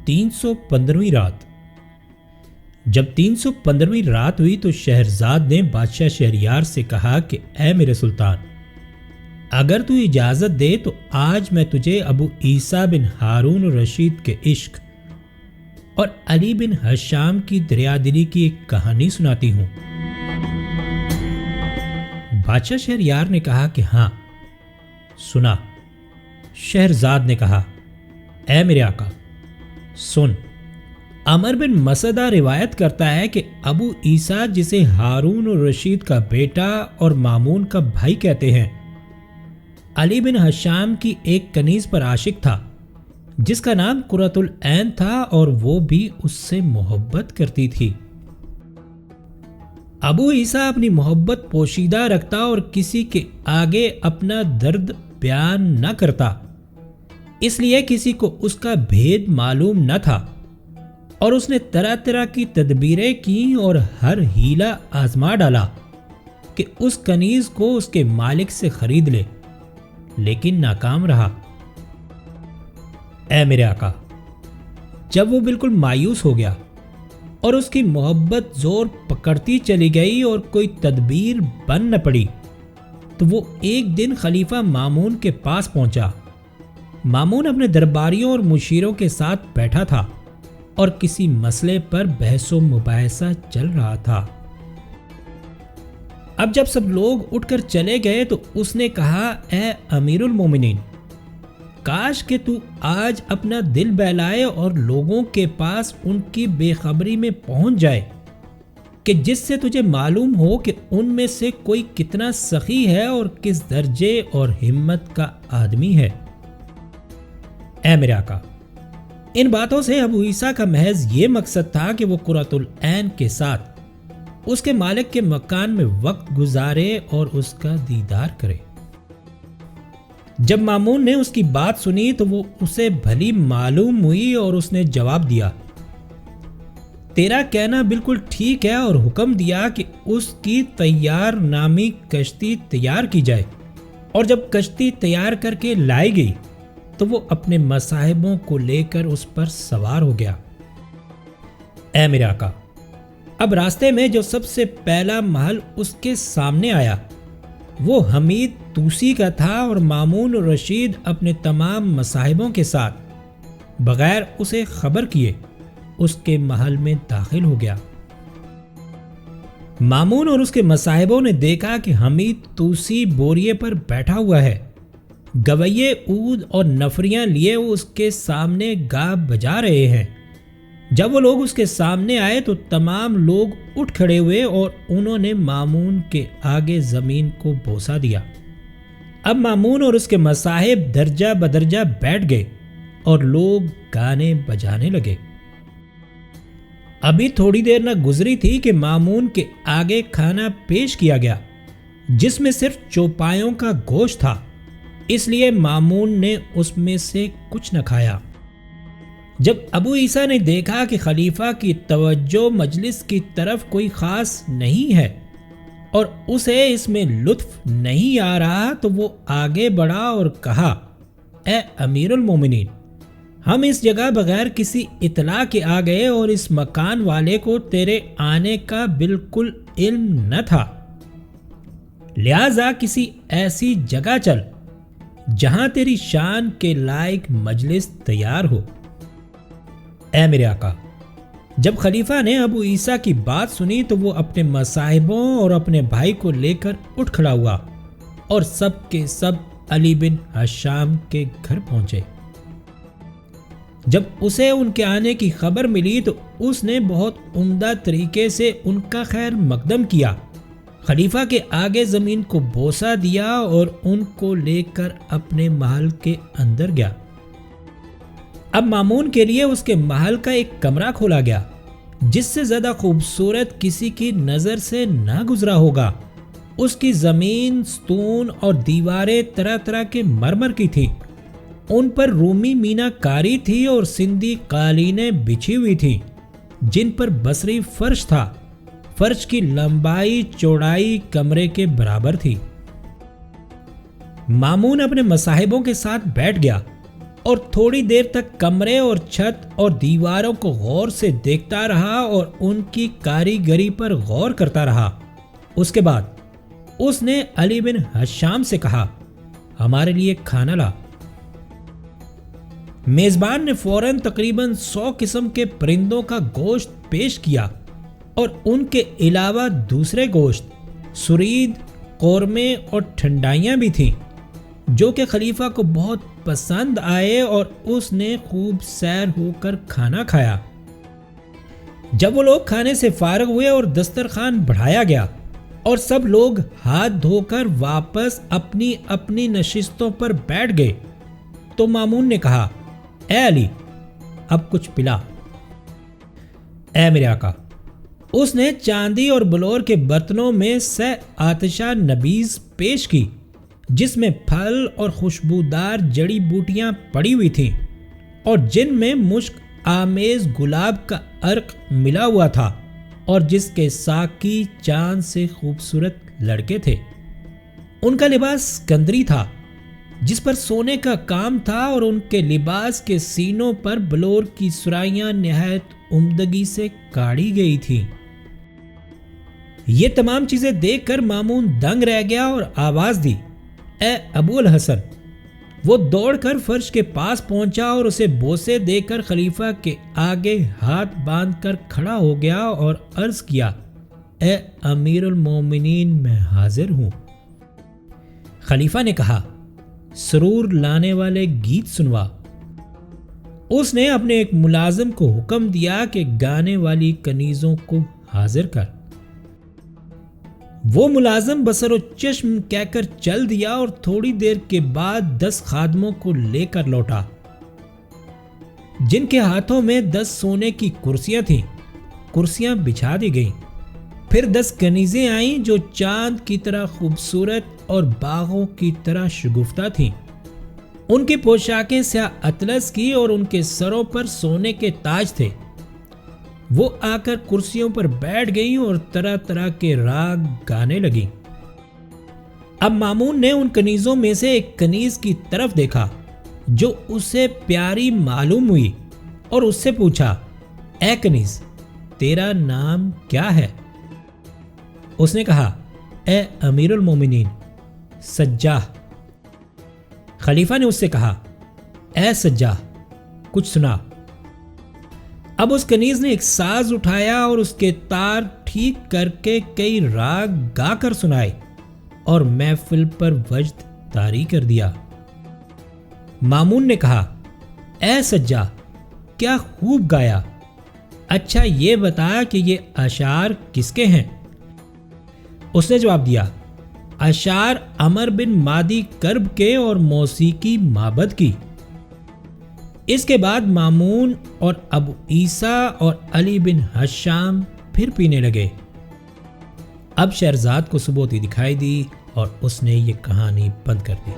315ویں رات۔ جب 315ویں رات ہوئی تو شہرزاد نے بادشاہ شہریار سے کہا کہ اے میرے سلطان، اگر تو اجازت دے تو آج میں تجھے ابو عیسیٰ بن ہارون الرشید کے عشق اور علی بن ہشام کی دریادری کی ایک کہانی سناتی ہوں۔ بادشاہ شہریار نے کہا کہ ہاں سنا۔ شہرزاد نے کہا اے میرے آقا سن۔ عمر بن مسعدہ روایت کرتا ہے کہ ابو عیسیٰ، جسے ہارون الرشید کا بیٹا اور مامون کا بھائی کہتے ہیں، علی بن ہشام کی ایک کنیز پر عاشق تھا جس کا نام قرۃ العین تھا، اور وہ بھی اس سے محبت کرتی تھی۔ ابو عیسیٰ اپنی محبت پوشیدہ رکھتا اور کسی کے آگے اپنا درد بیان نہ کرتا، اس لیے کسی کو اس کا بھید معلوم نہ تھا، اور اس نے طرح طرح کی تدبیریں کیں اور ہر ہیلا آزما ڈالا کہ اس کنیز کو اس کے مالک سے خرید لے، لیکن ناکام رہا۔ اے میرے آقا، جب وہ بالکل مایوس ہو گیا اور اس کی محبت زور پکڑتی چلی گئی اور کوئی تدبیر بن نہ پڑی، تو وہ ایک دن خلیفہ مامون کے پاس پہنچا۔ مامون اپنے درباریوں اور مشیروں کے ساتھ بیٹھا تھا اور کسی مسئلے پر بحث و مباحثہ چل رہا تھا۔ اب جب سب لوگ اٹھ کر چلے گئے تو اس نے کہا اے امیر المومنین، کاش کہ تو آج اپنا دل بہلائے اور لوگوں کے پاس ان کی بے خبری میں پہنچ جائے کہ جس سے تجھے معلوم ہو کہ ان میں سے کوئی کتنا سخی ہے اور کس درجے اور ہمت کا آدمی ہے۔ اے میرے آقا، ان باتوں سے ابو عیسیٰ کا محض یہ مقصد تھا کہ وہ قرۃ العین کے ساتھ اس کے مالک کے مکان میں وقت گزارے اور اس کا دیدار کرے۔ جب مامون نے اس کی بات سنی تو وہ اسے بھلی معلوم ہوئی اور اس نے جواب دیا، تیرا کہنا بالکل ٹھیک ہے، اور حکم دیا کہ اس کی تیار نامی کشتی تیار کی جائے، اور جب کشتی تیار کر کے لائی گئی تو وہ اپنے مصاحبوں کو لے کر اس پر سوار ہو گیا۔ اے میرے آقا، اب راستے میں جو سب سے پہلا محل اس کے سامنے آیا وہ حمید توسی کا تھا، اور مامون الرشید اپنے تمام مصاحبوں کے ساتھ بغیر اسے خبر کیے اس کے محل میں داخل ہو گیا۔ مامون اور اس کے مصاحبوں نے دیکھا کہ حمید توسی بوریے پر بیٹھا ہوا ہے، گویے عود اور نفریاں لیے وہ اس کے سامنے گا بجا رہے ہیں۔ جب وہ لوگ اس کے سامنے آئے تو تمام لوگ اٹھ کھڑے ہوئے اور انہوں نے مامون کے آگے زمین کو بوسہ دیا۔ اب مامون اور اس کے مصاحب درجہ بدرجہ بیٹھ گئے اور لوگ گانے بجانے لگے۔ ابھی تھوڑی دیر نہ گزری تھی کہ مامون کے آگے کھانا پیش کیا گیا جس میں صرف چوپایوں کا گوشت تھا، اس لیے مامون نے اس میں سے کچھ نہ کھایا۔ جب ابو عیسیٰ نے دیکھا کہ خلیفہ کی توجہ مجلس کی طرف کوئی خاص نہیں ہے اور اسے اس میں لطف نہیں آ رہا تو وہ آگے بڑھا اور کہا اے امیر المومنین، ہم اس جگہ بغیر کسی اطلاع کے آ گئے اور اس مکان والے کو تیرے آنے کا بالکل علم نہ تھا، لہذا کسی ایسی جگہ چل جہاں تیری شان کے لائق مجلس تیار ہو۔ اے میرے آقا، جب خلیفہ نے ابو عیسیٰ کی بات سنی تو وہ اپنے مصاحبوں اور اپنے بھائی کو لے کر اٹھ کھڑا ہوا اور سب کے سب علی بن ہشام کے گھر پہنچے۔ جب اسے ان کے آنے کی خبر ملی تو اس نے بہت عمدہ طریقے سے ان کا خیر مقدم کیا، خلیفہ کے آگے زمین کو بوسہ دیا اور ان کو لے کر اپنے محل کے اندر گیا۔ اب مامون کے لیے اس کے محل کا ایک کمرہ کھولا گیا جس سے زیادہ خوبصورت کسی کی نظر سے نہ گزرا ہوگا۔ اس کی زمین، ستون اور دیواریں طرح طرح کے مرمر کی تھی، ان پر رومی مینا کاری تھی اور سندھی قالینیں بچھی ہوئی تھی جن پر بصری فرش تھا۔ فرش کی لمبائی چوڑائی کمرے کے برابر تھی۔ مامون اپنے مصاحبوں کے ساتھ بیٹھ گیا اور تھوڑی دیر تک کمرے اور چھت اور دیواروں کو غور سے دیکھتا رہا اور ان کی کاریگری پر غور کرتا رہا۔ اس کے بعد اس نے علی بن حشام سے کہا، ہمارے لیے کھانا لا۔ میزبان نے فوراً تقریباً 100 قسم کے پرندوں کا گوشت پیش کیا اور ان کے علاوہ دوسرے گوشت، سرید، قورمے اور ٹھنڈائیاں بھی تھیں، جو کہ خلیفہ کو بہت پسند آئے اور اس نے خوب سیر ہو کر کھانا کھایا۔ جب وہ لوگ کھانے سے فارغ ہوئے اور دسترخوان بڑھایا گیا اور سب لوگ ہاتھ دھو کر واپس اپنی اپنی نشستوں پر بیٹھ گئے تو مامون نے کہا، اے علی، اب کچھ پلا۔ اے میرے آقا۔ اس نے چاندی اور بلور کے برتنوں میں سے آتشہ نبیذ پیش کی، جس میں پھل اور خوشبودار جڑی بوٹیاں پڑی ہوئی تھیں اور جن میں مشک آمیز گلاب کا عرق ملا ہوا تھا، اور جس کے ساقی چاند سے خوبصورت لڑکے تھے۔ ان کا لباس سکندری تھا، جس پر سونے کا کام تھا، اور ان کے لباس کے سینوں پر بلور کی سرائیاں نہایت عمدگی سے کاڑی گئی تھیں۔ یہ تمام چیزیں دیکھ کر مامون دنگ رہ گیا اور آواز دی، اے ابو الحسن۔ وہ دوڑ کر فرش کے پاس پہنچا اور اسے بوسے دے کر خلیفہ کے آگے ہاتھ باندھ کر کھڑا ہو گیا اور عرض کیا، اے امیر المومنین، میں حاضر ہوں۔ خلیفہ نے کہا، سرور لانے والے گیت سنوا۔ اس نے اپنے ایک ملازم کو حکم دیا کہ گانے والی کنیزوں کو حاضر کر۔ وہ ملازم بصر و چشم کہہ کر چل دیا اور تھوڑی دیر کے بعد 10 خادموں کو لے کر لوٹا، جن کے ہاتھوں میں 10 سونے کی کرسیاں تھیں۔ کرسیاں بچھا دی گئیں۔ پھر 10 کنیزیں آئیں جو چاند کی طرح خوبصورت اور باغوں کی طرح شگفتہ تھیں۔ ان کی پوشاکیں سیاہ اطلس کی اور ان کے سروں پر سونے کے تاج تھے۔ وہ آ کر کرسیوں پر بیٹھ گئیں اور طرح طرح کے راگ گانے لگیں۔ اب مامون نے ان کنیزوں میں سے ایک کنیز کی طرف دیکھا جو اسے پیاری معلوم ہوئی اور اس سے پوچھا، اے کنیز، تیرا نام کیا ہے؟ اس نے کہا، اے امیر المومنین، سجاح۔ خلیفہ نے اس سے کہا، اے سجاح، کچھ سنا۔ اب اس کنیز نے ایک ساز اٹھایا اور اس کے تار ٹھیک کر کے کئی راگ گا کر سنائے اور محفل پر وجد طاری کر دیا۔ مامون نے کہا، اے سجاح، کیا خوب گایا، اچھا یہ بتا کہ یہ اشعار کس کے ہیں؟ اس نے جواب دیا، اشعار عمر بن مادی کرب کے اور موسیقی معبد کی۔ اس کے بعد مامون اور ابو عیسیٰ اور علی بن حشام پھر پینے لگے۔ اب شہرزاد کو سبوتی دکھائی دی اور اس نے یہ کہانی بند کر دی۔